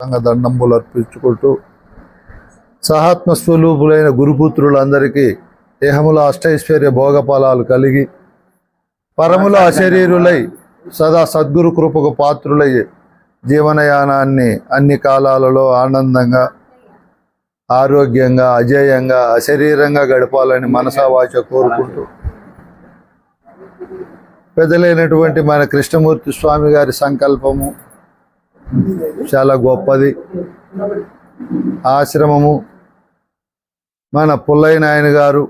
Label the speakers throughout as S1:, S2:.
S1: దండంబులు అర్పించుకుంటూ సహాత్మ స్వరూపులైన గురుపుత్రులందరికీ దేహముల అష్టైశ్వర్య భోగఫలాలు కలిగి పరముల అశరీరులై సదా సద్గురు కృపకు పాత్రులై జీవనయానాన్ని అన్ని కాలాలలో ఆనందంగా ఆరోగ్యంగా అజేయంగా అశరీరంగా గడపాలని మనసా వాచ కోరుకుంటూ పెద్దలైనటువంటి మన కృష్ణమూర్తి స్వామి గారి సంకల్పము చాలా గొప్పది. ఆశ్రమము మన పుల్లయ్య నాయన గారు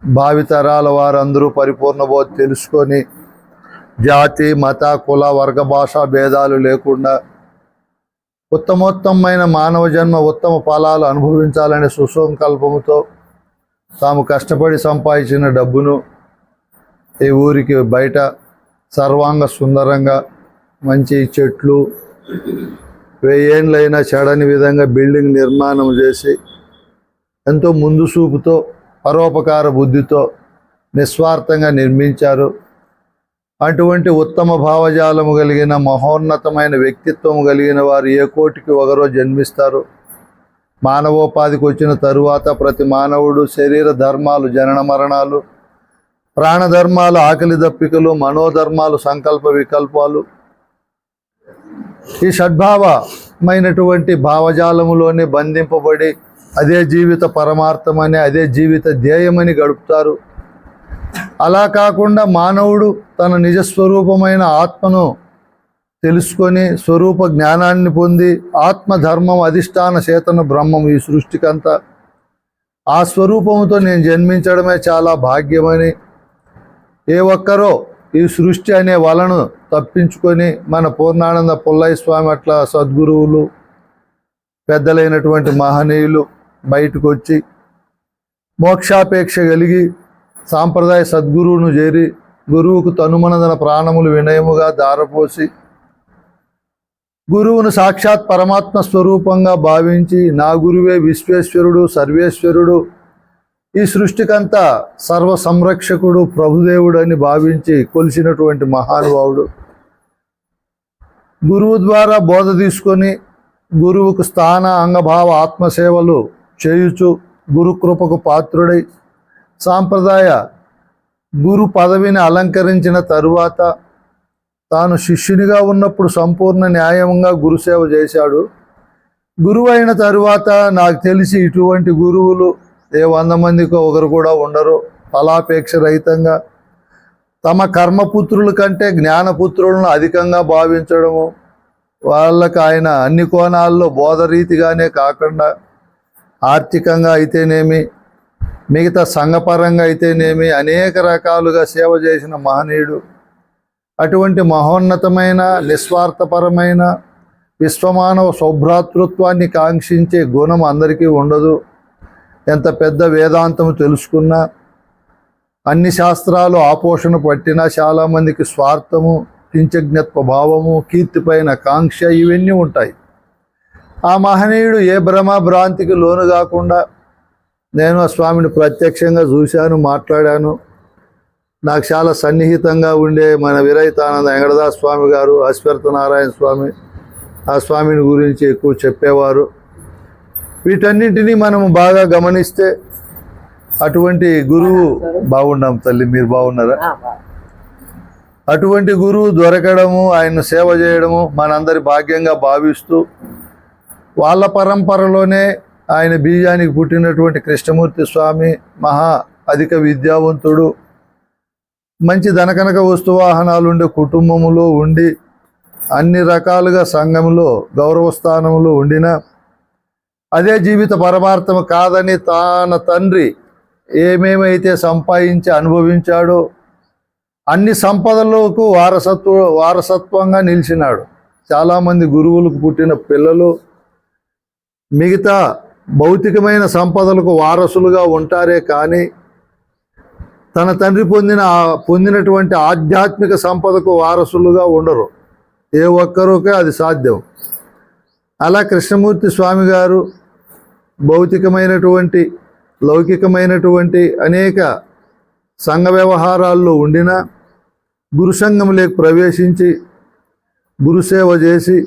S1: భావితరాల వారందరూ పరిపూర్ణ బోధ తెలుసుకొని జాతి మత కుల వర్గ భాషా భేదాలు లేకుండా ఉత్తమోత్తమైన మానవ జన్మ ఉత్తమ ఫలాలు అనుభవించాలనే సుసంకల్పముతో తాము కష్టపడి సంపాదించిన డబ్బును ఈ ఊరికి బయట సర్వాంగ సుందరంగా మంచి చెట్లు 1000 ఏళ్ళైనా చెడని విధంగా బిల్డింగ్ నిర్మాణం చేసి ఎంతో ముందు చూపుతో పరోపకార బుద్ధితో నిస్వార్థంగా నిర్మించారు. అటువంటి ఉత్తమ భావజాలము కలిగిన మహోన్నతమైన వ్యక్తిత్వము కలిగిన వారు ఏ కోటికి ఒకరో జన్మిస్తారు. మానవోపాధికి వచ్చిన తరువాత ప్రతి మానవుడు శరీర ధర్మాలు జనన మరణాలు, ప్రాణధర్మాలు ఆకలి దప్పికలు, మనోధర్మాలు సంకల్ప వికల్పాలు, ఈ షడ్భావమైనటువంటి భావజాలములోనే బంధింపబడి అదే జీవిత పరమార్థమని అదే జీవిత ధ్యేయమని గడుపుతారు. అలా కాకుండా మానవుడు తన నిజస్వరూపమైన ఆత్మను తెలుసుకొని స్వరూప జ్ఞానాన్ని పొంది ఆత్మధర్మం అధిష్టాన చేతన బ్రహ్మం ఈ సృష్టికంతా ఆ స్వరూపముతో నేను జన్మించడమే చాలా భాగ్యమని ఏ ఒక్కరో ఈ సృష్టి అనే వలను తప్పించుకొని మన పూర్ణానంద పుల్లయ్య స్వామి అట్లా సద్గురువులు పెద్దలైనటువంటి మహనీయులు బయటకు వచ్చి మోక్షాపేక్ష కలిగి సాంప్రదాయ సద్గురువును చేరి గురువుకు తనుమనదన ప్రాణములు వినయముగా దారపోసి గురువును సాక్షాత్ పరమాత్మ స్వరూపంగా భావించి నా గురువే విశ్వేశ్వరుడు సర్వేశ్వరుడు ఈ సృష్టికంతా సర్వ సంరక్షకుడు ప్రభుదేవుడు అని భావించి కొలిసినటువంటి మహానుభావుడు. గురువు ద్వారా బోధ తీసుకొని గురువుకు స్థాన అంగభావ ఆత్మసేవలు చేయుచు గురుకృపకు పాత్రుడై సాంప్రదాయ గురు పదవిని అలంకరించిన తరువాత తాను శిష్యునిగా ఉన్నప్పుడు సంపూర్ణ న్యాయంగా గురుసేవ చేశాడు. గురువు అయిన తరువాత నాకు తెలిసి ఇటువంటి గురువులు ఏ 100 మందికో ఒకరు కూడా ఉండరు. ఫలాపేక్ష రహితంగా తమ కర్మపుత్రుల కంటే జ్ఞానపుత్రులను అధికంగా భావించడము, వాళ్ళకి ఆయన అన్ని కోణాల్లో బోధరీతిగానే కాకుండా ఆర్థికంగా అయితేనేమి మిగతా సంఘపరంగా అయితేనేమి అనేక రకాలుగా సేవ చేసిన మహనీయుడు. అటువంటి మహోన్నతమైన నిస్వార్థపరమైన విశ్వమానవ సౌభ్రాతృత్వాన్ని కాంక్షించే గుణం అందరికీ ఉండదు. ఎంత పెద్ద వేదాంతం తెలుసుకున్నా అన్ని శాస్త్రాలు ఆపోషణ పట్టినా చాలామందికి స్వార్థము, కించజ్ఞత్వ భావము, కీర్తిపైన కాంక్ష ఇవన్నీ ఉంటాయి. ఆ మహనీయుడు ఏ భ్రమ భ్రాంతికి లోను కాకుండా నేను ఆ స్వామిని ప్రత్యక్షంగా చూశాను, మాట్లాడాను. నాకు చాలా సన్నిహితంగా ఉండే మన విరహితానంద వెంకటదాస్ స్వామి గారు, అశ్వర్థ నారాయణ స్వామి ఆ స్వామిని గురించి ఎక్కువ చెప్పేవారు. వీటన్నింటినీ మనము బాగా గమనిస్తే అటువంటి గురువు బాగున్నాం తల్లి, మీరు బాగున్నారా? అటువంటి గురువు దొరకడము, ఆయన సేవ చేయడము మనందరి భాగ్యంగా భావిస్తూ వాళ్ళ పరంపరలోనే ఆయన బీజానికి పుట్టినటువంటి కృష్ణమూర్తి స్వామి మహా అధిక విద్యావంతుడు, మంచి ధనకనక వస్తువాహనాలు ఉండే కుటుంబములో ఉండి అన్ని రకాలుగా సంఘంలో గౌరవస్థానంలో ఉండిన అదే జీవిత పరమార్థం కాదని తన తండ్రి ఏమేమైతే సంపాదించి అనుభవించాడో అన్ని సంపదలకు వారసత్వంగా నిలిచినాడు. చాలామంది గురువులకు పుట్టిన పిల్లలు మిగతా భౌతికమైన సంపదలకు వారసులుగా ఉంటారే కానీ తన తండ్రి పొందినటువంటి ఆధ్యాత్మిక సంపదకు వారసులుగా ఉండరు. ఏ ఒక్కరికే అది సాధ్యం. అలా కృష్ణమూర్తి స్వామి గారు భౌతికమైనటువంటి లౌకికమైనటువంటి అనేక సంఘ వ్యవహారాల్లో ఉండిన గురు సంఘంలోకి ప్రవేశించి గురుసేవ చేసి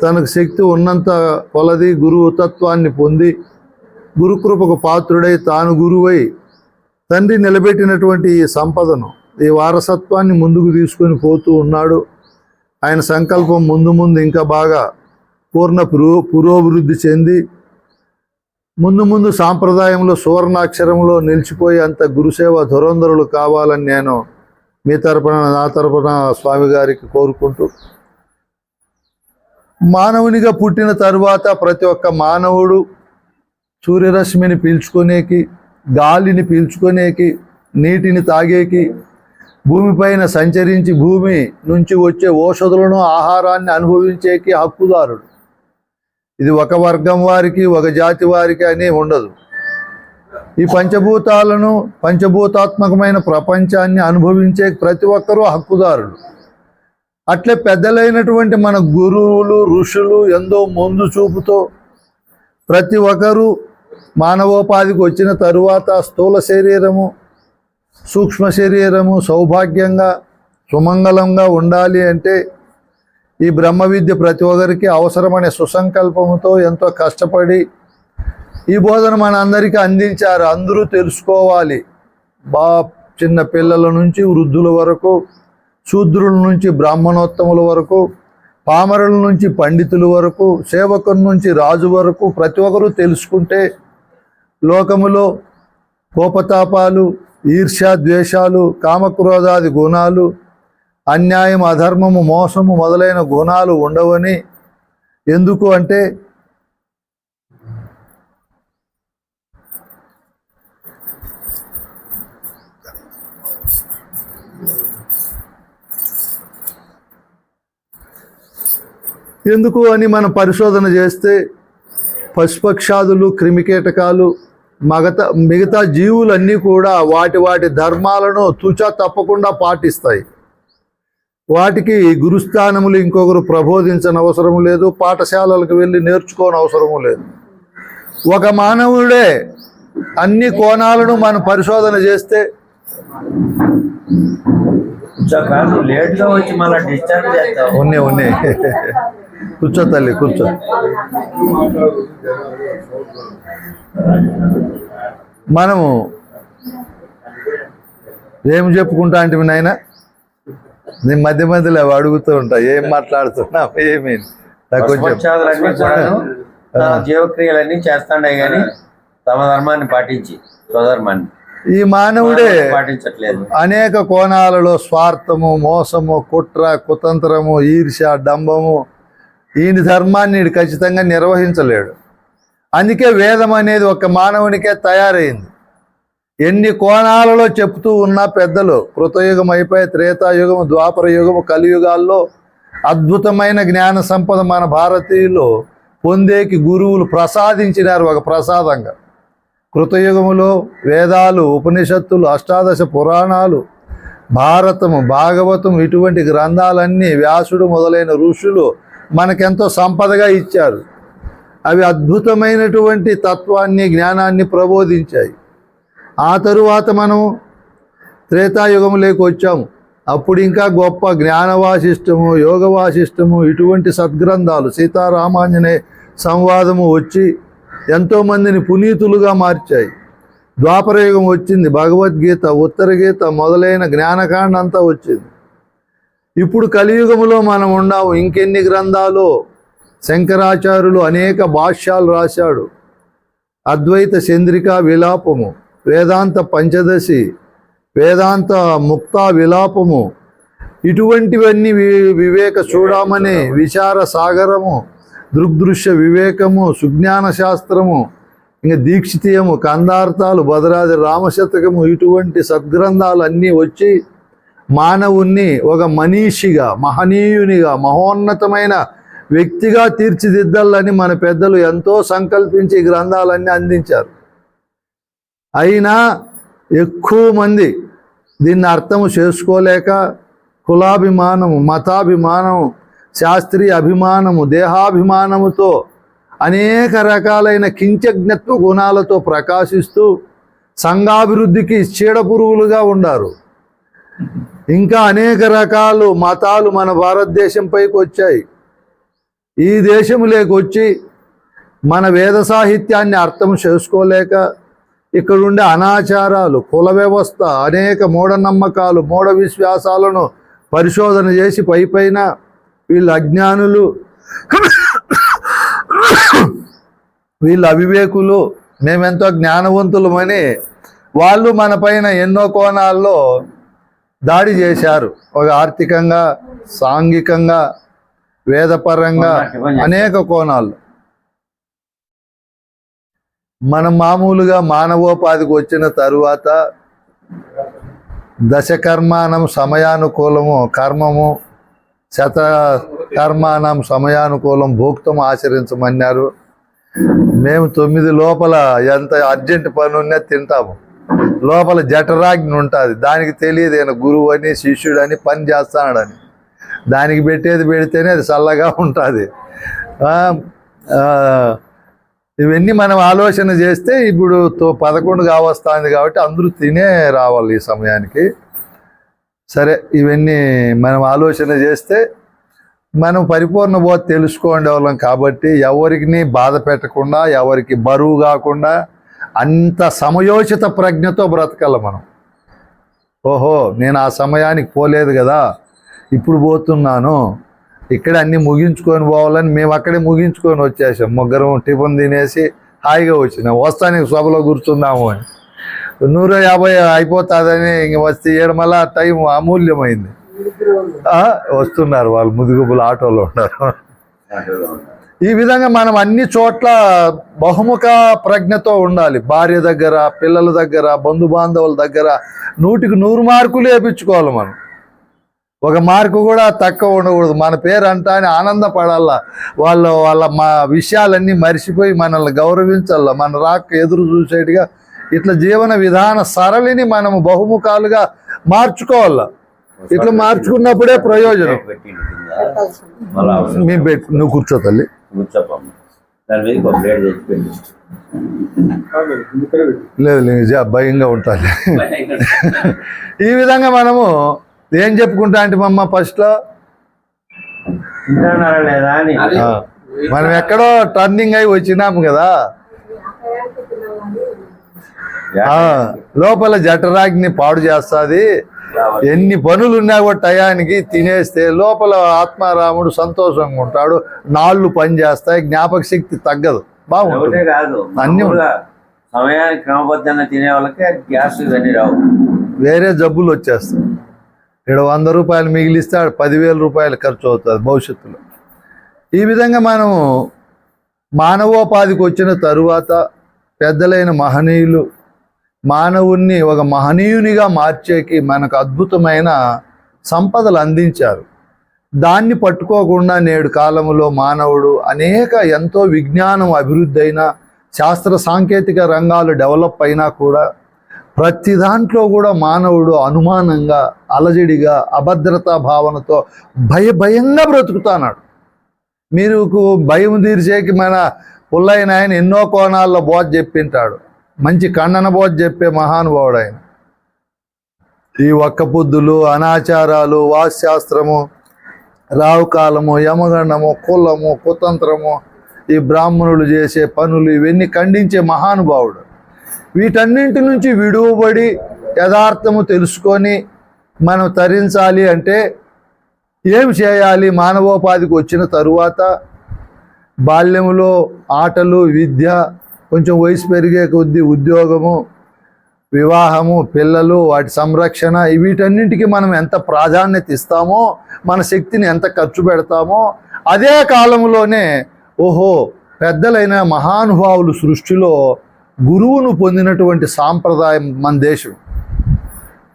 S1: తనకు శక్తి ఉన్నంత కొలది గురువు తత్వాన్ని పొంది గురుకృపకు పాత్రుడై తాను గురువై తండ్రి నిలబెట్టినటువంటి ఈ సంపదను, ఈ వారసత్వాన్ని ముందుకు తీసుకొని పోతూ ఉన్నాడు. ఆయన సంకల్పం ముందు ముందు ఇంకా బాగా పూర్ణ పురోభివృద్ధి చెంది ముందు ముందు సాంప్రదాయంలో సువర్ణాక్షరంలో నిలిచిపోయి అంత గురుసేవ ధురంధరులు కావాలని నేను మీ తరపున నా తరపున స్వామి గారికి కోరుకుంటూ, మానవునిగా పుట్టిన తరువాత ప్రతి ఒక్క మానవుడు సూర్యరశ్మిని పీల్చుకునేకి, గాలిని పీల్చుకునేకి, నీటిని తాగేకి, భూమిపైన సంచరించి భూమి నుంచి వచ్చే ఔషధులను ఆహారాన్ని అనుభవించేకి హక్కుదారుడు. ఇది ఒక వర్గం వారికి ఒక జాతి వారికి అని ఉండదు. ఈ పంచభూతాలను పంచభూతాత్మకమైన ప్రపంచాన్ని అనుభవించే ప్రతి ఒక్కరూ హక్కుదారులు. అట్లే పెద్దలైనటువంటి మన గురువులు ఋషులు ఎంతో ముందు చూపుతో ప్రతి ఒక్కరూ మానవోపాధికి వచ్చిన తరువాత స్థూల శరీరము సూక్ష్మ శరీరము సౌభాగ్యంగా సుమంగళంగా ఉండాలి అంటే ఈ బ్రహ్మ విద్య ప్రతి ఒక్కరికి అవసరమనే సుసంకల్పంతో ఎంతో కష్టపడి ఈ బోధన మన అందరికీ అందించారు. అందరూ తెలుసుకోవాలి. చిన్న పిల్లల నుంచి వృద్ధుల వరకు, శూద్రుల నుంచి బ్రాహ్మణోత్తముల వరకు, పామరుల నుంచి పండితుల వరకు, సేవకుల నుంచి రాజు వరకు ప్రతి ఒక్కరూ తెలుసుకుంటే లోకములో కోపతాపాలు, ఈర్ష్య ద్వేషాలు, కామక్రోధాది గుణాలు, అన్యాయం అధర్మము మోసము మొదలైన గుణాలు ఉండవని. ఎందుకు అంటే మనం పరిశోధన చేస్తే పశుపక్షాదులు క్రిమికీటకాలు మిగతా జీవులన్నీ కూడా వాటి ధర్మాలను తుచ తప్పకుండా పాటిస్తాయి. వాటికి గురుస్థానములు ఇంకొకరు ప్రబోధించని అవసరం లేదు, పాఠశాలలకు వెళ్ళి నేర్చుకోని అవసరము లేదు. ఒక మానవుడే అన్ని కోణాలను మనం పరిశోధన చేస్తే ఉన్నాయి కూర్చో తల్లి కూర్చో. మనము ఏం చెప్పుకుంటా అంటే నాయన నేను మధ్య మధ్యలో అడుగుతూ ఉంటా, ఏం మాట్లాడుతున్నా ఏమి
S2: జీవక్రియలన్నీ చేస్తాండే కానీ తమ ధర్మాన్ని పాటించి స్వధర్మాన్ని
S1: ఈ మానవుడే
S2: పాటించట్లేదు.
S1: అనేక కోణాలలో స్వార్థము, మోసము, కుట్ర, కుతంత్రము, ఈర్ష్య, డంబము, ఈయన ధర్మాన్ని ఈడు ఖచ్చితంగా నిర్వహించలేడు. అందుకే వేదం అనేది ఒక మానవునికే తయారైంది. ఎన్ని కోణాలలో చెప్తూ ఉన్న పెద్దలు కృతయుగం అయిపోయి త్రేతాయుగము, ద్వాపర యుగము, కలియుగాల్లో అద్భుతమైన జ్ఞాన సంపద మన భారతీయులు పొందేకి గురువులు ప్రసాదించినారు ఒక ప్రసాదంగా. కృతయుగములో వేదాలు, ఉపనిషత్తులు, అష్టాదశ పురాణాలు, భారతము, భాగవతం ఇటువంటి గ్రంథాలన్నీ వ్యాసుడు మొదలైన ఋషులు మనకెంతో సంపదగా ఇచ్చారు. అవి అద్భుతమైనటువంటి తత్వాన్ని జ్ఞానాన్ని ప్రబోధించాయి. ఆ తరువాత మనం త్రేతాయుగంలోకి వచ్చాము. అప్పుడు ఇంకా గొప్ప జ్ఞానవాసిష్టము, యోగవాసిష్టము ఇటువంటి సద్గ్రంథాలు, సీతారామాంజనేయ సంవాదము వచ్చి ఎంతోమందిని పునీతులుగా మార్చాయి. ద్వాపరయుగం వచ్చింది, భగవద్గీత, ఉత్తరగీత మొదలైన జ్ఞానకాండ అంతా వచ్చింది. ఇప్పుడు కలియుగంలో మనం ఉన్నాము. ఇంకెన్ని గ్రంథాలు. శంకరాచార్యులు అనేక భాష్యాలు రాశాడు. అద్వైత చంద్రికా విలాపము, వేదాంత పంచదశి, వేదాంత ముక్తా విలాపము ఇటువంటివన్నీ వివేక చూడమని, విచార సాగరము, దృగ్దృశ్య వివేకము, సుజ్ఞాన శాస్త్రము, ఇంకా దీక్షితీయము, కందార్థాలు, భద్రాది రామశతకము ఇటువంటి సద్గ్రంథాలు అన్నీ వచ్చి మానవుణ్ణి ఒక మనీషిగా, మహనీయునిగా, మహోన్నతమైన వ్యక్తిగా తీర్చిదిద్దాలని మన పెద్దలు ఎంతో సంకల్పించి ఈ గ్రంథాలన్నీ అందించారు. అయినా ఎక్కువ మంది దీన్ని అర్థము చేసుకోలేక కులాభిమానము, మతాభిమానము, శాస్త్రీయ అభిమానము, దేహాభిమానముతో అనేక రకాలైన కించజ్ఞత్వ గుణాలతో ప్రకాశిస్తూ సంఘాభివృద్ధికి చీడపురుగులుగా ఉండారు. ఇంకా అనేక రకాలు మతాలు మన భారతదేశంపైకి వచ్చాయి. ఈ దేశములోకి వచ్చి మన వేద సాహిత్యాన్ని అర్థం చేసుకోలేక ఇక్కడుండే అనాచారాలు, కుల వ్యవస్థ, అనేక మూఢనమ్మకాలు, మూఢ విశ్వాసాలను పరిశోధన చేసి పైపైన వీళ్ళు అజ్ఞానులు, వీళ్ళు అవివేకులు, మేమెంతో జ్ఞానవంతులమని వాళ్ళు మన పైన ఎన్నో కోణాల్లో దాడి చేశారు. ఒక ఆర్థికంగా, సాంఘికంగా, వేదపరంగా అనేక కోణాలు. మనం మామూలుగా మానవోపాధికి వచ్చిన తరువాత దశకర్మానం సమయానుకూలము కర్మము, శత కర్మానం సమయానుకూలం భోక్తం ఆచరించమన్నారు. మేము 9 లోపల ఎంత అర్జెంట్ పని ఉన్నా తింటాము. లోపల జఠరాగ్ని ఉంటుంది, దానికి తెలియదు ఈయన గురువు అని శిష్యుడని పని చేస్తాడని. దానికి పెట్టేది పెడితేనే అది చల్లగా ఉంటుంది. ఇవన్నీ మనం ఆలోచన చేస్తే ఇప్పుడు 11 కావస్తుంది కాబట్టి అందరూ తినే రావాలి ఈ సమయానికి. సరే, ఇవన్నీ మనం ఆలోచన చేస్తే మనం పరిపూర్ణ బోధ తెలుసుకోండి వాళ్ళం కాబట్టి ఎవరికి బాధ పెట్టకుండా, ఎవరికి బరువు కాకుండా అంత సమయోచిత ప్రజ్ఞతో బ్రతకాల మనం. ఓహో, నేను ఆ సమయానికి పోలేదు కదా, ఇప్పుడు పోతున్నాను, ఇక్కడ అన్నీ ముగించుకొని పోవాలని మేము అక్కడే ముగించుకొని వచ్చేసాం. ముగ్గురం టిఫిన్ తినేసి హాయిగా వచ్చినాం. వస్తానికి సభలో కూర్చున్నాము అని 150 అయిపోతుందని ఇంక వస్తే ఏడు మళ్ళా టైం అమూల్యమైంది. వస్తున్నారు వాళ్ళు, ముదుగుబులు ఆటోలో ఉన్నారు. ఈ విధంగా మనం అన్ని చోట్ల బహుముఖ ప్రజ్ఞతో ఉండాలి. భార్య దగ్గర, పిల్లల దగ్గర, బంధు బాంధవుల దగ్గర 100కి 100 మార్కులు వేయించుకోవాలి మనం. ఒక మార్కు కూడా తక్కువ ఉండకూడదు. మన పేరు అంటా అని ఆనందపడాలా. వాళ్ళ మా విషయాలన్నీ మర్చిపోయి మనల్ని గౌరవించాల. మన రాక ఎదురు చూసేట్టుగా ఇట్లా జీవన విధాన సరళిని మనము బహుముఖాలుగా మార్చుకోవాలా. ఇట్లా మార్చుకున్నప్పుడే ప్రయోజనం. మేము నువ్వు కూర్చో తల్లి. లేదు లేదు, భయంగా ఉంటాను. ఈ విధంగా మనము ఏం చెప్పుకుంటా అంటే మమ్మ ఫస్ట్లో మనం ఎక్కడో టర్నింగ్ అయి వచ్చినాము కదా, లోపల జఠరాగ్ని పాడు చేస్తుంది. ఎన్ని పనులు ఉన్నా కూడా టయానికి తినేస్తే లోపల ఆత్మారాముడు సంతోషంగా ఉంటాడు. నాళ్ళు పని చేస్తాయి, జ్ఞాపక శక్తి తగ్గదు, బాగుంటుంది. అన్ని
S2: సమయానికి క్రమబద్ధంగా తినే వాళ్ళకి గ్యాస్ ఇవన్నీ రావు,
S1: వేరే జబ్బులు వచ్చేస్తాయి. ఇక్కడ 100 రూపాయలు మిగిలిస్తే 10,000 రూపాయలు ఖర్చు అవుతుంది భవిష్యత్తులో. ఈ విధంగా మనము మానవోపాధికి వచ్చిన తరువాత పెద్దలైన మహనీయులు మానవుణ్ణి ఒక మహనీయునిగా మార్చేకి మనకు అద్భుతమైన సంపదలు అందించారు. దాన్ని పట్టుకోకుండా నేడు కాలంలో మానవుడు అనేక ఎంతో విజ్ఞానం అభివృద్ధి అయినా, శాస్త్ర సాంకేతిక రంగాలు డెవలప్ అయినా కూడా ప్రతి దాంట్లో కూడా మానవుడు అనుమానంగా, అలజడిగా, అభద్రతా భావనతో భయంగా బ్రతుకుతున్నాడు. మీరు భయం తీర్చేకి మన పుల్లైన ఆయన ఎన్నో కోణాల్లో బోధ చెప్పింటాడు. మంచి ఖండన బోధ చెప్పే మహానుభావుడు ఆయన. ఈ ఒక్క పొద్దులు, అనాచారాలు, వాస్తుశాస్త్రము, రావుకాలము, యమగండము, కులము, కుతంత్రము, ఈ బ్రాహ్మణులు చేసే పనులు ఇవన్నీ ఖండించే మహానుభావుడు. వీటన్నింటి నుంచి విడువబడి యథార్థము తెలుసుకొని మనం తరించాలి అంటే ఏం చేయాలి? మానవోపాధికి వచ్చిన తరువాత బాల్యములో ఆటలు, విద్య, కొంచెం వయసు పెరిగే కొద్దీ ఉద్యోగము, వివాహము, పిల్లలు, వాటి సంరక్షణ, వీటన్నింటికి మనం ఎంత ప్రాధాన్యత ఇస్తామో, మన శక్తిని ఎంత ఖర్చు పెడతామో, అదే కాలంలోనే ఓహో పెద్దలైన మహానుభావులు సృష్టిలో గురువును పొందినటువంటి సాంప్రదాయం మన దేశం.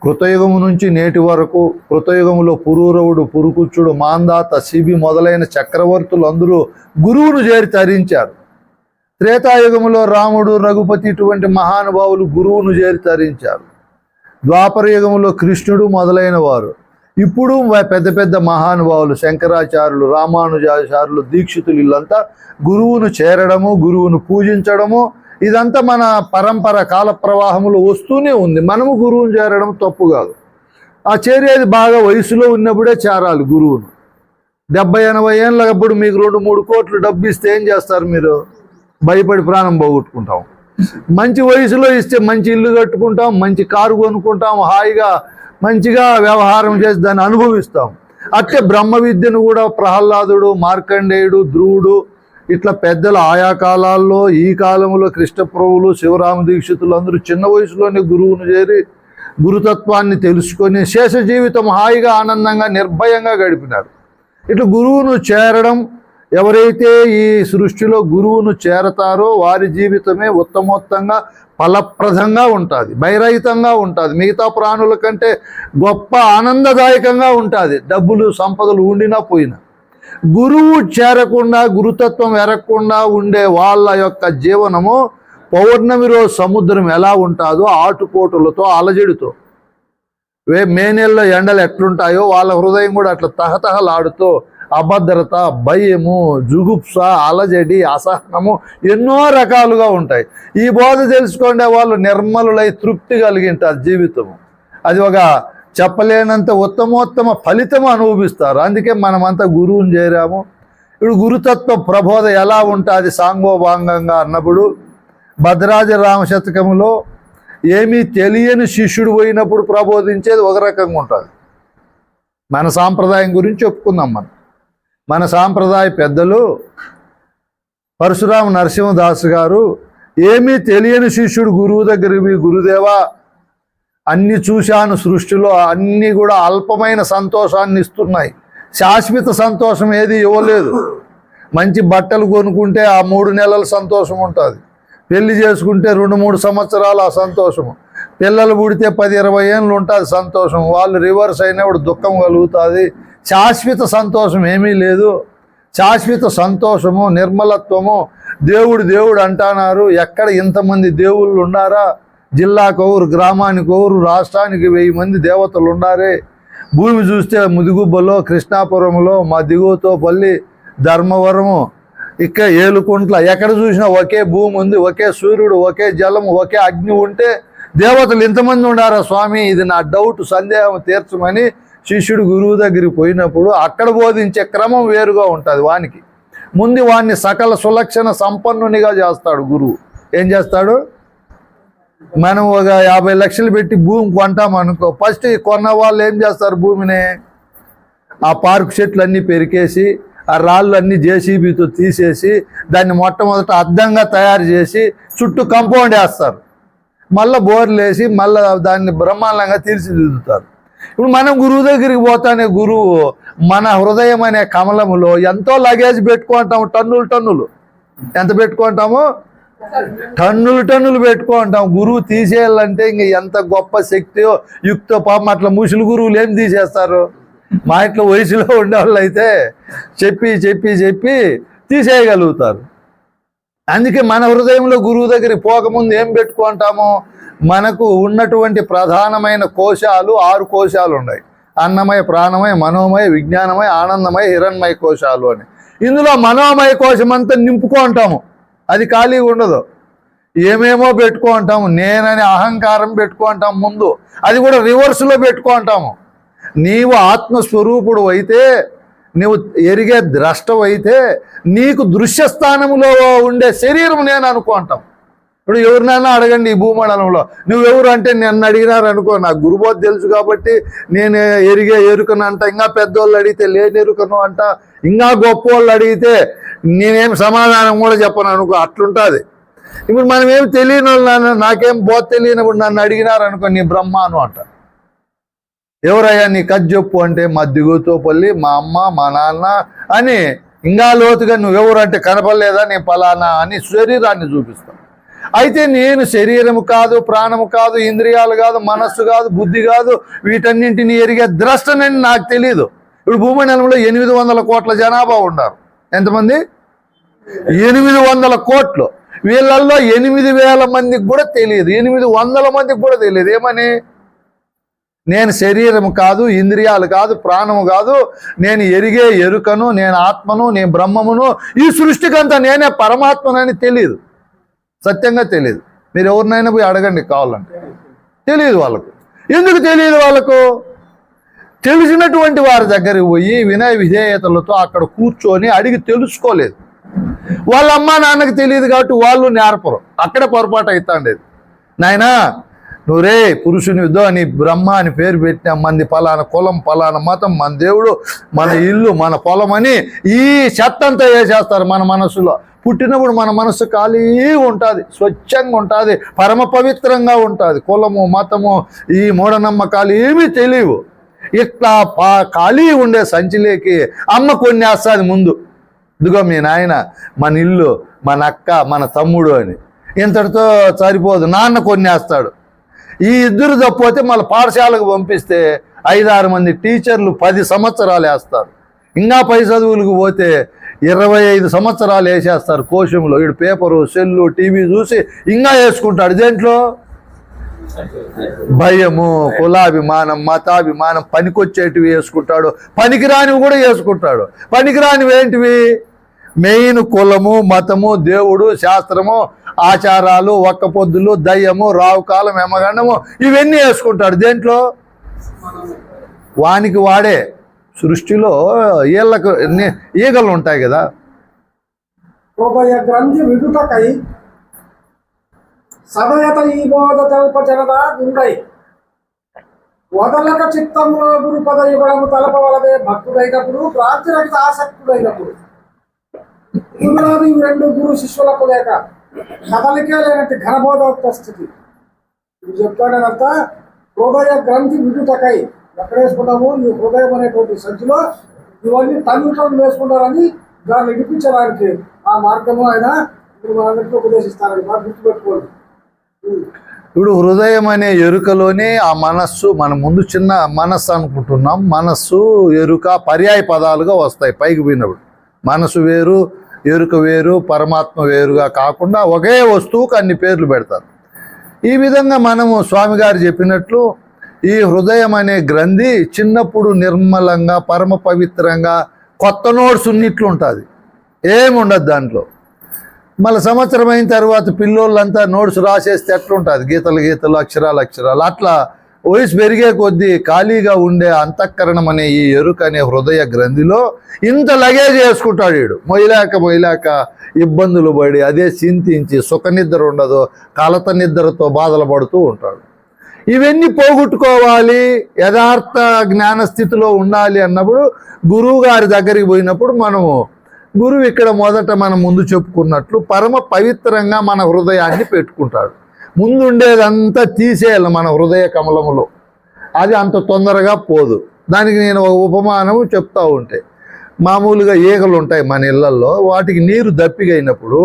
S1: కృతయుగము నుంచి నేటి వరకు, కృతయుగములో పురూరవుడు, పురుకుచ్చుడు, మాందాత, శిబి మొదలైన చక్రవర్తులు అందరూ గురువును చేరి తరించారు. త్రేతాయుగములో రాముడు, రఘుపతి ఇటువంటి మహానుభావులు గురువును చేరి తరించారు. ద్వాపర యుగములో కృష్ణుడు మొదలైన వారు. ఇప్పుడు పెద్ద పెద్ద మహానుభావులు శంకరాచార్యులు, రామానుజాచార్యులు, దీక్షితులు వీళ్ళంతా గురువును చేరడము, గురువును పూజించడము, ఇదంతా మన పరంపర కాల ప్రవాహంలో వస్తూనే ఉంది. మనము గురువును చేరడం తప్పు కాదు. ఆ చేరేది బాగా వయసులో ఉన్నప్పుడే చేరాలి గురువును. 70-80 ఏళ్ళప్పుడు మీకు 2-3 కోట్లు డబ్బు ఇస్తే ఏం చేస్తారు మీరు? భయపడి ప్రాణం పోగొట్టుకుంటాం. మంచి వయసులో ఇస్తే మంచి ఇల్లు కట్టుకుంటాం, మంచి కారు కొనుక్కుంటాం, హాయిగా మంచిగా వ్యవహారం చేసి దాన్ని అనుభవిస్తాం. అట్లే బ్రహ్మ విద్యను కూడా ప్రహ్లాదుడు, మార్కండేయుడు, ధ్రువుడు ఇట్లా పెద్దలు ఆయా కాలాల్లో, ఈ కాలంలో కృష్ణప్రభువులు, శివరామ దీక్షితులు అందరూ చిన్న వయసులోనే గురువును చేరి గురుతత్వాన్ని తెలుసుకొని శేష జీవితం హాయిగా ఆనందంగా నిర్భయంగా గడిపినారు. ఇట్లా గురువును చేరడం, ఎవరైతే ఈ సృష్టిలో గురువును చేరతారో వారి జీవితమే ఉత్తమోత్తంగా ఫలప్రదంగా ఉంటుంది, భయరహితంగా ఉంటుంది, మిగతా ప్రాణుల కంటే గొప్ప ఆనందదాయకంగా ఉంటుంది, డబ్బులు సంపదలు ఉండినా పోయినా. గురువు చేరకుండా, గురుతత్వం ఎరగకుండా ఉండే వాళ్ళ యొక్క జీవనము పౌర్ణమి రోజు సముద్రం ఎలా ఉంటుందో ఆటుపోటులతో అలజడితో, మే నెలలో ఎండలు ఎట్లుంటాయో వాళ్ళ హృదయం కూడా అట్లా తహతహలాడుతూ అభద్రత, భయము, జుగుప్స, అలజడి, అసహనము ఎన్నో రకాలుగా ఉంటాయి. ఈ బోధ తెలుసుకుంటే వాళ్ళు నిర్మలులై తృప్తి కలిగింటారు జీవితము. అది ఒక చెప్పలేనంత ఉత్తమోత్తమ ఫలితము అనుభవిస్తారు. అందుకే మనమంతా గురువుని చేరాము. ఇప్పుడు గురుతత్వ ప్రబోధ ఎలా ఉంటుంది సాంగోపాంగంగా అన్నప్పుడు భద్రాజ రామశతకములో ఏమీ తెలియని శిష్యుడు పోయినప్పుడు ప్రబోధించేది ఒక రకంగా ఉంటుంది. మన సాంప్రదాయం గురించి చెప్పుకుందాం. మన సాంప్రదాయ పెద్దలు పరశురామ నరసింహదాస్ గారు ఏమీ తెలియని శిష్యుడు గురువు దగ్గరికి, గురుదేవా అన్ని చూశాను సృష్టిలో, అన్నీ కూడా అల్పమైన సంతోషాన్ని ఇస్తున్నాయి, శాశ్వత సంతోషం ఏది ఇవ్వలేదు. మంచి బట్టలు కొనుక్కుంటే ఆ 3 నెలల సంతోషం ఉంటుంది, పెళ్లి చేసుకుంటే 2-3 సంవత్సరాలు ఆ సంతోషము, పిల్లలు పుడితే 10-20 ఏళ్ళు ఉంటుంది సంతోషం, వాళ్ళు రివర్స్ అయినప్పుడు దుఃఖం కలుగుతుంది. శాశ్వత సంతోషం ఏమీ లేదు. శాశ్వత సంతోషము, నిర్మలత్వము, దేవుడు అంటున్నారు. ఎక్కడ ఇంతమంది దేవుళ్ళు ఉన్నారా? జిల్లాకు ఒకరు, గ్రామానికి ఒకరు, రాష్ట్రానికి 1000 మంది దేవతలు ఉన్నారే. భూమి చూస్తే ముదిగుబ్బలో, కృష్ణాపురంలో, మా దిగువతోపల్లి, ధర్మవరము, ఇక్కడ ఏలుకుంట్ల, ఎక్కడ చూసినా ఒకే భూమి ఉంది, ఒకే సూర్యుడు, ఒకే జలము, ఒకే అగ్ని ఉంటే దేవతలు ఇంతమంది ఉండారా స్వామి? ఇది నా డౌట్, సందేహం తీర్చమని శిష్యుడు గురువు దగ్గరికి పోయినప్పుడు అక్కడ బోధించే క్రమం వేరుగా ఉంటుంది. వానికి ముందు వాడిని సకల సులక్షణ సంపన్నునిగా చేస్తాడు గురువు. ఏం చేస్తాడు? మనం ఒక 50 లక్షలు పెట్టి భూమి కొంటామనుకో, ఫస్ట్ కొన్న వాళ్ళు ఏం చేస్తారు? భూమిని ఆ పార్కు చెట్లు అన్నీ పెరికేసి, ఆ రాళ్ళు అన్నీ జేసీబీతో తీసేసి, దాన్ని మొట్టమొదట అద్దంగా తయారు చేసి చుట్టూ కాంపౌండ్ వేస్తారు, మళ్ళీ బోర్లు వేసి మళ్ళీ దాన్ని బ్రహ్మాండంగా తీర్చిదిద్దుతారు. ఇప్పుడు మనం గురువు దగ్గరికి పోతానే గురువు మన హృదయం అనే కమలములో ఎంతో లగేజ్ పెట్టుకుంటాము, టన్నులు. ఎంత పెట్టుకుంటాము? టన్నులు పెట్టుకుంటాం. గురువు తీసేయాలంటే ఇంక ఎంత గొప్ప శక్తియో యుక్తో. పాపం అట్లా ముసలి గురువులు ఏం తీసేస్తారు? మా ఇంట్లో వయసులో ఉండేవాళ్ళు అయితే చెప్పి తీసేయగలుగుతారు. అందుకే మన హృదయంలో గురువు దగ్గరికి పోకముందు ఏం పెట్టుకుంటాము? మనకు ఉన్నటువంటి ప్రధానమైన కోశాలు 6 కోశాలు ఉన్నాయి. అన్నమయ, ప్రాణమయ, మనోమయ, విజ్ఞానమయ, ఆనందమయ, హిరణ్మయ కోశాలు అని. ఇందులో మనోమయ కోశం అంతా నింపుకుంటాము, అది ఖాళీగా ఉండదు. ఏమేమో పెట్టుకుంటాము, నేనని అహంకారం పెట్టుకుంటాము ముందు, అది కూడా రివర్స్లో పెట్టుకుంటాము. నీవు ఆత్మస్వరూపుడు అయితే, నీవు ఎరిగే ద్రష్టవు అయితే, నీకు దృశ్యస్థానంలో ఉండే శరీరం నేను అనుకుంటాం. ఇప్పుడు ఎవరినైనా అడగండి ఈ భూమండలంలో, నువ్వెవరు అంటే నన్ను అడిగినారు అనుకో, నాకు గురుబోధ తెలుసు కాబట్టి నేను ఎరుకను అంట, ఇంకా పెద్దోళ్ళు అడిగితే లేని ఎరుకను అంట, ఇంకా గొప్ప వాళ్ళు అడిగితే నేనేం సమాధానం కూడా చెప్పను అనుకో, అట్లుంటుంది. ఇప్పుడు మనం ఏం తెలియని వాళ్ళు, నాకేం బోధ తెలియనప్పుడు నన్ను అడిగినారు అనుకో, నీ బ్రహ్మాను అంట. ఎవరయ్యా నీ కథ చెప్పు అంటే, మా దిగుతోపల్లి, మా అమ్మ, మా నాన్న అని ఇంకా లోతుగా నువ్వెవరు అంటే కనపడలేదా, నేను పలానా అని శరీరాన్ని చూపిస్తాను. అయితే నేను శరీరము కాదు, ప్రాణము కాదు, ఇంద్రియాలు కాదు, మనస్సు కాదు, బుద్ధి కాదు, వీటన్నింటినీ ఎరిగే ద్రష్టనని నాకు తెలియదు. ఇప్పుడు భూమండలంలో 800 కోట్ల జనాభా ఉన్నారు. ఎంతమంది? 800 కోట్లు. వీళ్ళల్లో 8,000 మందికి కూడా తెలియదు, 800 మందికి కూడా తెలియదు. ఏమని? నేను శరీరము కాదు, ఇంద్రియాలు కాదు, ప్రాణము కాదు, నేను ఎరిగే ఎరుకను, నేను ఆత్మను, నేను బ్రహ్మమును, ఈ సృష్టికంతా నేనే పరమాత్మనని తెలియదు. సత్యంగా తెలియదు. మీరు ఎవరినైనా పోయి అడగండి కావాలంటే, తెలియదు వాళ్ళకు. ఎందుకు తెలియదు వాళ్ళకు? తెలిసినటువంటి వారి దగ్గరికి పోయి వినయ విధేయతలతో అక్కడ కూర్చొని అడిగి తెలుసుకోలేదు. వాళ్ళ అమ్మా నాన్నకి తెలియదు కాబట్టి వాళ్ళు నేర్పరు, అక్కడే పొరపాటు అవుతాండేది. నాయనా నువ్వురే పురుషుని యుద్ధం అని బ్రహ్మ అని పేరు పెట్టిన మంది పలానా కులం పలానా మతం మన దేవుడు మన ఇల్లు మన పొలం అని ఈ చెత్త అంతా వేసేస్తారు మన మనసులో. పుట్టినప్పుడు మన మనసు ఖాళీగా ఉంటుంది, స్వచ్ఛంగా ఉంటుంది, పరమ పవిత్రంగా ఉంటుంది. కులము మతము ఈ మూఢనమ్మకాలు ఏమీ తెలియవు. ఇట్లా ఖాళీ ఉండే సంచిలోకి అమ్మ కొన్ని వేస్తుంది ముందు. ఇదిగో మీ నాయన మన ఇల్లు మన అక్క మన తమ్ముడు అని. ఇంతటితో సరిపోదు, నాన్న కొన్ని వేస్తాడు. ఈ ఇద్దరు తప్పితే మళ్ళీ పాఠశాలకు పంపిస్తే 5-6 మంది టీచర్లు 10 సంవత్సరాలు వేస్తారు. ఇంకా పై చదువులకు పోతే 25 సంవత్సరాలు వేసేస్తారు కోశంలో. వీడు పేపరు సెల్లు టీవీ చూసి ఇంకా వేసుకుంటాడు. దేంట్లో భయము కులాభిమానం మతాభిమానం పనికొచ్చేటివి వేసుకుంటాడు, పనికిరానివి కూడా వేసుకుంటాడు. పనికిరానివి ఏంటివి? మెయిన్ కులము మతము దేవుడు శాస్త్రము ఆచారాలు ఒక్క పొద్దులు దయ్యము రావుకాలం యమగండము ఇవన్నీ వేసుకుంటాడు. దేంట్లో వానికి వాడే. సృష్టిలో ఈళ్ళకు ఈగలు ఉంటాయి కదా.
S3: గ్రంథి విడుటకై సదయత ఈ బోధ తెల్ప జనద గుండై వదలక చిత్తంలో గురు పద యుగము తలపవలదే భక్తుడైనప్పుడు ప్రాంతిరహిత ఆసక్తుడైనప్పుడు గురునాథు 2 గురు శిష్యులకు లేక కదలికే లేనట్టు ఘనబోధోక్త స్థితి. ఇది చెప్తాడనంతా హృదయ గ్రంథి విడుటకై ఎక్కడ వేసుకున్నాము ఈ హృదయం అనేటువంటి సంచిలో ఇవన్నీ తల్లిదండ్రులు వేసుకుంటారని దాన్ని విడిపించడానికి ఆ మార్గము ఆయన ఇప్పుడు మనందరికీ ఉపదేశిస్తారని బాగా గుర్తుపెట్టుకోండి.
S1: ఇప్పుడు హృదయం అనే ఎరుకలోనే ఆ మనస్సు, మనం ముందు చిన్న మనస్సు అనుకుంటున్నాం, మనస్సు ఎరుక పర్యాయ పదాలుగా వస్తాయి పైకి పోయినప్పుడు. మనసు వేరు ఎరుక వేరు పరమాత్మ వేరుగా కాకుండా ఒకే వస్తువుకు అన్ని పేర్లు పెడతారు. ఈ విధంగా మనము స్వామి గారు చెప్పినట్లు ఈ హృదయం అనే గ్రంథి చిన్నప్పుడు నిర్మలంగా పరమ పవిత్రంగా కొత్త నోట్స్ ఉన్నట్లు ఉంటుంది, ఏముండదు దాంట్లో. మళ్ళీ సంవత్సరం అయిన తర్వాత పిల్లోళ్ళంతా నోట్స్ రాసేస్తే ఎట్లుంటుంది, గీతలు గీతలు అక్షరాలు అక్షరాలు. అట్లా వయసు పెరిగే కొద్దీ ఖాళీగా ఉండే అంతఃకరణం అనే ఈ ఎరుక అనే హృదయ గ్రంథిలో ఇంత లగేజ్ వేసుకుంటాడు వీడు. మొయ్యలేక ఇబ్బందులు పడి అదే చింతించి సుఖనిద్ర ఉండదు, కలత నిద్రతో బాధలు పడుతూ ఉంటాడు. ఇవన్నీ పోగొట్టుకోవాలి, యథార్థ జ్ఞానస్థితిలో ఉండాలి అన్నప్పుడు గురువు గారి దగ్గరికి పోయినప్పుడు మనము గురువు ఇక్కడ మొదట మనం ముందు చెప్పుకున్నట్లు పరమ పవిత్రంగా మన హృదయాన్ని పెట్టుకుంటాడు. ముందుండేదంతా తీసేయాలి మన హృదయ కమలములో, అది అంత తొందరగా పోదు. దానికి నేను ఒక ఉపమానము చెప్తా ఉంటే, మామూలుగా ఈగలు ఉంటాయి మన ఇళ్లల్లో, వాటికి నీరు దప్పిగైనప్పుడు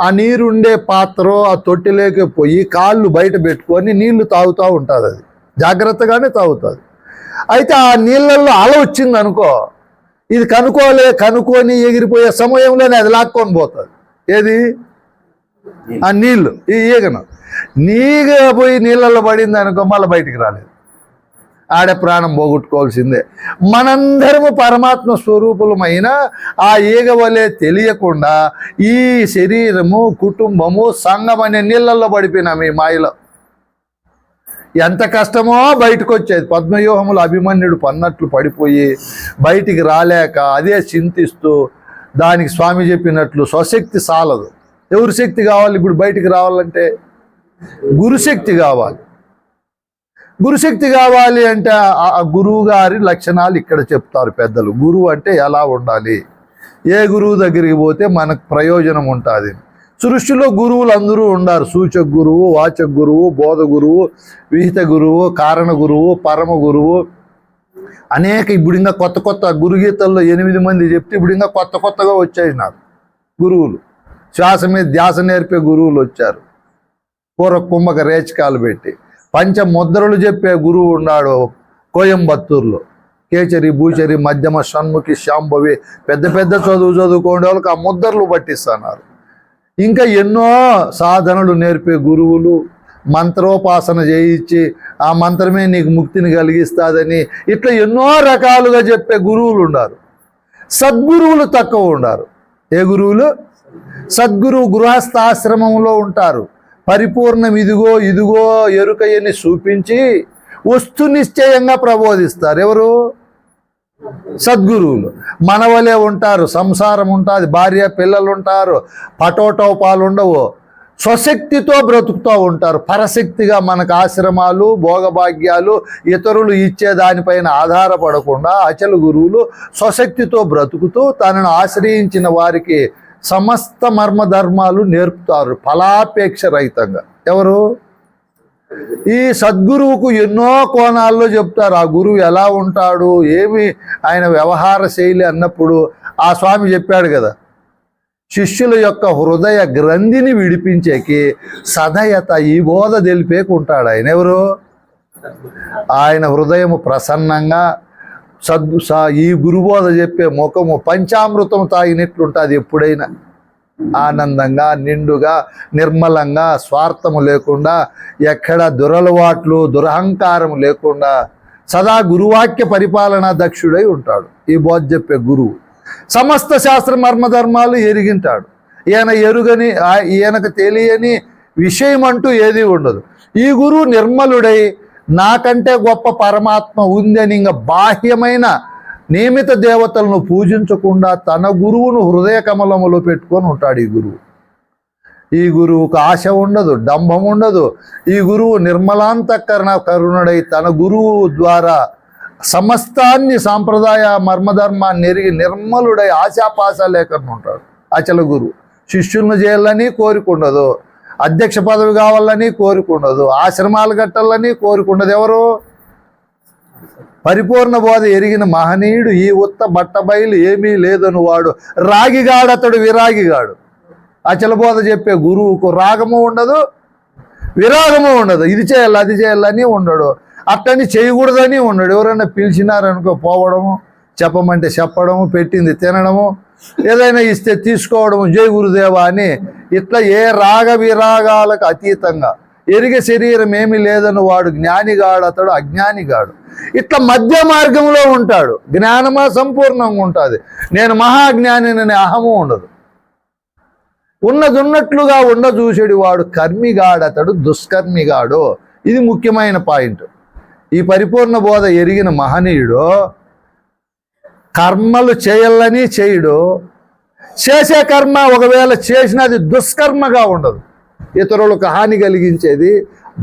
S1: ఆ నీరు ఉండే పాత్ర ఆ తొట్టిలోకి పోయి కాళ్ళు బయట పెట్టుకొని నీళ్లు తాగుతూ ఉంటుంది. అది జాగ్రత్తగానే తాగుతుంది. అయితే ఆ నీళ్ళల్లో అల వచ్చింది అనుకో, ఇది కనుక్కొని ఎగిరిపోయే సమయంలోనే అది లాక్కొని పోతుంది. ఏది? ఆ నీళ్ళు. ఈ ఈగను నీగా పోయి నీళ్ళల్లో పడింది అనుకో, మళ్ళీ బయటికి రాలేదు, ఆడే ప్రాణం పోగొట్టుకోవాల్సిందే. మనందరము పరమాత్మ స్వరూపులమైన ఆ ఈగ వలె తెలియకుండా ఈ శరీరము కుటుంబము సంఘం అనే నీళ్ళల్లో పడిపోయినాం ఈ మాయలో. ఎంత కష్టమో బయటకు వచ్చేది. పద్మవ్యూహములు అభిమన్యుడు పన్నట్లు పడిపోయి బయటికి రాలేక అదే చింతిస్తూ, దానికి స్వామి చెప్పినట్లు స్వశక్తి సాలదు. ఎవరి శక్తి కావాలి ఇప్పుడు బయటికి రావాలంటే? గురుశక్తి కావాలి. గురుశక్తి కావాలి అంటే ఆ గురువు గారి లక్షణాలు ఇక్కడ చెప్తారు పెద్దలు. గురువు అంటే ఎలా ఉండాలి, ఏ గురువు దగ్గరికి పోతే మనకు ప్రయోజనం ఉంటుంది. సృష్టిలో గురువులు అందరూ ఉన్నారు. సూచక గురువు, వాచక గురువు, బోధ గురువు, విహిత గురువు, కారణ గురువు, పరమ గురువు, అనేక. ఇప్పుడు ఇంకా కొత్త గురుగీతల్లో 8 మంది చెప్తే ఇప్పుడు ఇంకా కొత్తగా వచ్చాయి నాకు గురువులు. శ్వాస మీద ధ్యాస నేర్పే గురువులు వచ్చారు. పూర్వ కుంభక రేచకాలు పెట్టి పంచముద్రలు చెప్పే గురువు ఉన్నాడు కోయంబత్తూరులో. కేచరి భూచరి మధ్యమ షణ్ముఖి శాంభవి పెద్ద చదువుకోండి వాళ్ళకి ఆ ముద్రలు పట్టిస్తున్నారు. ఇంకా ఎన్నో సాధనలు నేర్పే గురువులు, మంత్రోపాసన చేయించి ఆ మంత్రమే నీకు ముక్తిని కలిగిస్తుందని ఇట్లా ఎన్నో రకాలుగా చెప్పే గురువులు ఉన్నారు. సద్గురువులు తక్కువ ఉన్నారు. ఏ గురువులు? సద్గురువు గృహస్థాశ్రమంలో ఉంటారు. పరిపూర్ణం ఇదిగో ఎరుకయ్యని చూపించి వస్తు నిశ్చయంగా ప్రబోధిస్తారు. ఎవరు? సద్గురువులు. మనవలే ఉంటారు, సంసారం ఉంటుంది, భార్య పిల్లలు ఉంటారు, పటోటోపాలు ఉండవు, స్వశక్తితో బ్రతుకుతూ ఉంటారు. పరశక్తిగా మనకు ఆశ్రమాలు, భోగభాగ్యాలు, ఇతరులు ఇచ్చే దానిపైన ఆధారపడకుండా అచల గురువులు స్వశక్తితో బ్రతుకుతూ తనను ఆశ్రయించిన వారికి సమస్త మర్మధర్మాలు నేర్పుతారు ఫలాపేక్ష రహితంగా. ఎవరు? ఈ సద్గురువుకు ఎన్నో కోణాల్లో చెప్తారు. ఆ గురువు ఎలా ఉంటాడు, ఏమి ఆయన వ్యవహార శైలి అన్నప్పుడు ఆ స్వామి చెప్పాడు కదా, శిష్యుల యొక్క హృదయ గ్రంథిని విడిపించేకి సదయత ఈ బోధ తెలిపేకుంటాడు ఆయన. ఎవరు? ఆయన హృదయము ప్రసన్నంగా ఈ గురుబోధ చెప్పే ముఖము పంచామృతం తాగినట్లుంటుంది. ఎప్పుడైనా ఆనందంగా, నిండుగా, నిర్మలంగా, స్వార్థము లేకుండా, ఎక్కడ దురలవాట్లు, దురహంకారం లేకుండా సదా గురువాక్య పరిపాలనా దక్షుడై ఉంటాడు ఈ బోధ చెప్పే గురువు. సమస్త శాస్త్ర మర్మధర్మాలు ఎరిగింటాడు. ఈయనకు తెలియని విషయం అంటూ ఏది ఉండదు. ఈ గురువు నిర్మలుడై నాకంటే గొప్ప పరమాత్మ ఉందని ఇంకా బాహ్యమైన నియమిత దేవతలను పూజించకుండా తన గురువును హృదయ కమలములో పెట్టుకొని ఉంటాడు ఈ గురువు. ఈ గురువుకు ఆశ ఉండదు, డంభం ఉండదు. ఈ గురువు నిర్మలాంతఃకరణ కరుణుడై తన గురువు ద్వారా సమస్తాన్ని సాంప్రదాయ మర్మధర్మాన్ని ఎరిగి నిర్మలుడై ఆశాపాస లేకుండా ఉంటాడు అచల గురువు. శిష్యులను చేయాలని కోరికుండదు, అధ్యక్ష పదవి కావాలని కోరికుండదు, ఆశ్రమాలు కట్టాలని కోరికుండదు. ఎవరు? పరిపూర్ణ బోధ ఎరిగిన మహనీయుడు. ఈ ఉత్త బట్టబయలు ఏమీ లేదని వాడు రాగిగాడు, అతడు విరాగిగాడు. అచల బోధ చెప్పే గురువుకు రాగము ఉండదు, విరాగము ఉండదు. ఇది చేయాలి, అది చేయాలని ఉండడు, అట్టని చేయకూడదని ఉండడు. ఎవరైనా పిలిచినారనుకో పోవడము, చెప్పమంటే చెప్పడము, పెట్టింది తినడము, ఏదైనా ఇస్తే తీసుకోవడము, జై గురుదేవా అని ఇట్లా ఏ రాగ విరాగాలకు అతీతంగా ఎరిగే శరీరం ఏమీ లేదని వాడు జ్ఞానిగాడు, అతడు అజ్ఞానిగాడు. ఇట్లా మధ్య మార్గంలో ఉంటాడు. జ్ఞానమా సంపూర్ణంగా ఉంటుంది, నేను మహాజ్ఞానిని అహము ఉండదు. ఉన్నట్లుగా చూసేడు వాడు కర్మిగాడు, అతడు దుష్కర్మిగాడు. ఇది ముఖ్యమైన పాయింట్. ఈ పరిపూర్ణ బోధ ఎరిగిన మహనీయుడు కర్మలు చేయాలని చేయడు. చేసే కర్మ ఒకవేళ చేసినది దుష్కర్మగా ఉండదు. ఇతరులకు హాని కలిగించేది,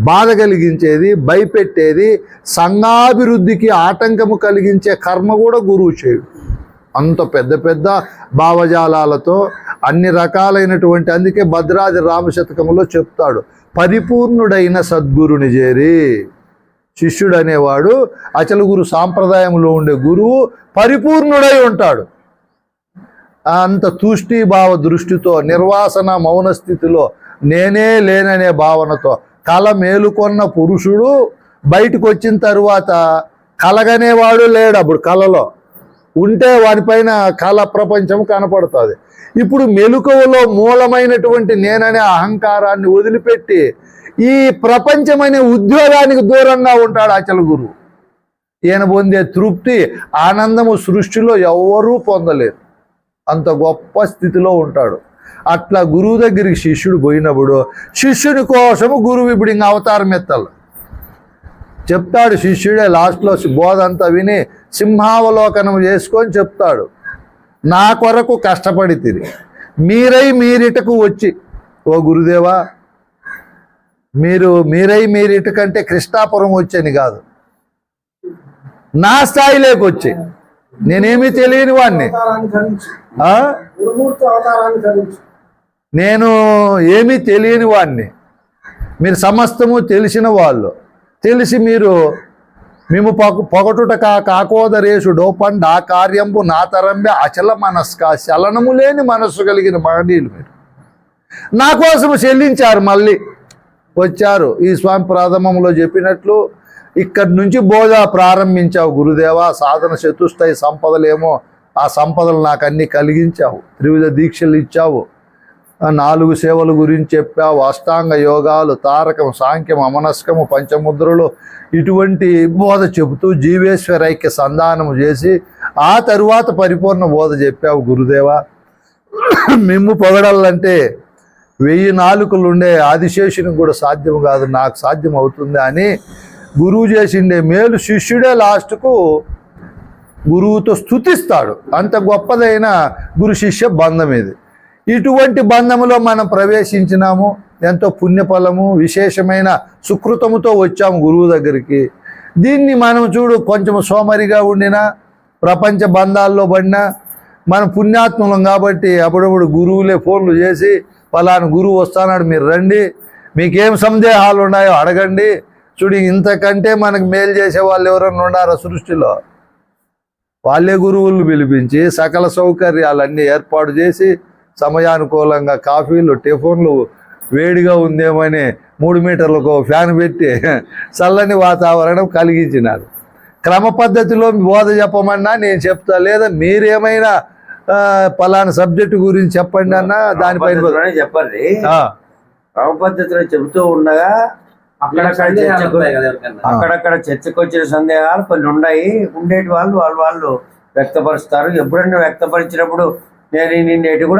S1: బాధ కలిగించేది, భయపెట్టేది, సంఘాభివృద్ధికి ఆటంకము కలిగించే కర్మ కూడా గురువు చేయడు. అంత పెద్ద పెద్ద భావజాలాలతో అన్ని రకాలైనటువంటి, అందుకే భద్రాది రామశతకములో చెప్తాడు, పరిపూర్ణుడైన సద్గురుని చేరి. శిష్యుడు అనేవాడు అచల గురు సాంప్రదాయంలో ఉండే గురువు పరిపూర్ణుడై ఉంటాడు. అంత తూష్టీభావ దృష్టితో, నిర్వాసన మౌన స్థితిలో, నేనే లేననే భావనతో కళ మేలుకొన్న పురుషుడు బయటకు వచ్చిన తరువాత కలగనేవాడు లేడు. అప్పుడు కళలో ఉంటే వాడిపైన కళ ప్రపంచం కనపడుతుంది. ఇప్పుడు మెలకువలో మూలమైనటువంటి నేననే అహంకారాన్ని వదిలిపెట్టి ఈ ప్రపంచమనే ఉద్యోగానికి దూరంగా ఉంటాడు అచల గురువు. ఈయన పొందే తృప్తి, ఆనందము సృష్టిలో ఎవరూ పొందలేరు. అంత గొప్ప స్థితిలో ఉంటాడు. అట్లా గురువు దగ్గరికి శిష్యుడు పోయినప్పుడు శిష్యుని కోసము గురువు ఇప్పుడు ఇంకా అవతారం ఎత్తాలి. చెప్తాడు శిష్యుడే లాస్ట్లో బోధ అంతా విని సింహావలోకనం చేసుకొని చెప్తాడు, నా కొరకు కష్టపడి తిరిగి మీరిటకు వచ్చి, ఓ గురుదేవా, మీరిటకంటే కృష్ణాపురం వచ్చని కాదు, నా స్థాయిలోకి వచ్చి, నేనేమీ తెలియని వాడిని, నేను ఏమీ తెలియని వాడిని, మీరు సమస్తము తెలిసిన వాళ్ళు, తెలిసి మేము పొగటుట కాకోదరేషు డోపండ ఆ కార్యంబు నా తరంబే అచల మనస్క, చలనము లేని మనస్సు కలిగిన మహనీయులు మీరు. నా కోసం చెల్లించారు, మళ్ళీ వచ్చారు. ఈ స్వామి ప్రారంభంలో చెప్పినట్లు ఇక్కడి నుంచి బోధ ప్రారంభించావు గురుదేవా. సాధన చతుష్టయ సంపదలేమో ఆ సంపదలు నాకు అన్ని కలిగించావు, త్రివిధ దీక్షలు ఇచ్చావు, 4 సేవల గురించి చెప్పావు, అష్టాంగ యోగాలు, తారకం, సాంఖ్యం, అమనస్కము, పంచముద్రలు, ఇటువంటి బోధ చెబుతూ జీవేశ్వర ఐక్య సంధానము చేసి ఆ తరువాత పరిపూర్ణ బోధ చెప్పావు గురుదేవా. మిమ్ము పొగడాలంటే 1000 నాలుకలు ఉండే ఆదిశేషునికి కూడా సాధ్యం కాదు, నాకు సాధ్యం అవుతుంది అని గురువు చేసిండే మేలు శిష్యుడే లాస్ట్కు గురువుతో స్తుతిస్తాడు. అంత గొప్పదైన గురు శిష్య బంధం ఇది. ఇటువంటి బంధములో మనం ప్రవేశించినాము, ఎంతో పుణ్యఫలము విశేషమైన సుకృతముతో వచ్చాము గురువు దగ్గరికి. దీన్ని మనం చూడు, కొంచెం సోమరిగా ఉండినా, ప్రపంచ బంధాల్లో పడినా, మన పుణ్యాత్ములం కాబట్టి అప్పుడప్పుడు గురువులే ఫోన్లు చేసి పలానా గురువు వస్తానాడు, మీరు రండి, మీకేం సందేహాలు ఉన్నాయో అడగండి. చూడు, ఇంతకంటే మనకు మేలు చేసే వాళ్ళు ఎవరన్నా ఉన్నారా సృష్టిలో? వాళ్ళే గురువులను పిలిపించి సకల సౌకర్యాలన్నీ ఏర్పాటు చేసి సమయానుకూలంగా కాఫీలు, టిఫిన్లు, వేడిగా ఉందేమని 3 మీటర్లకు ఫ్యాన్ పెట్టి చల్లని వాతావరణం కలిగించినారు. క్రమ పద్ధతిలో బోధ చెప్పమన్నా నేను చెప్తా, లేదా మీరేమైనా పలానా సబ్జెక్టు గురించి చెప్పండి అన్న దానిపైన
S2: చెప్పండి. క్రమ పద్ధతిలో చెబుతూ ఉండగా అక్కడక్కడ చర్చకు వచ్చిన సందేహాలు కొన్ని ఉన్నాయి. ఉండేటి వాళ్ళు వ్యక్తపరుస్తారు. ఎప్పుడైనా వ్యక్తపరిచినప్పుడు నేను నిన్నేటి కూడా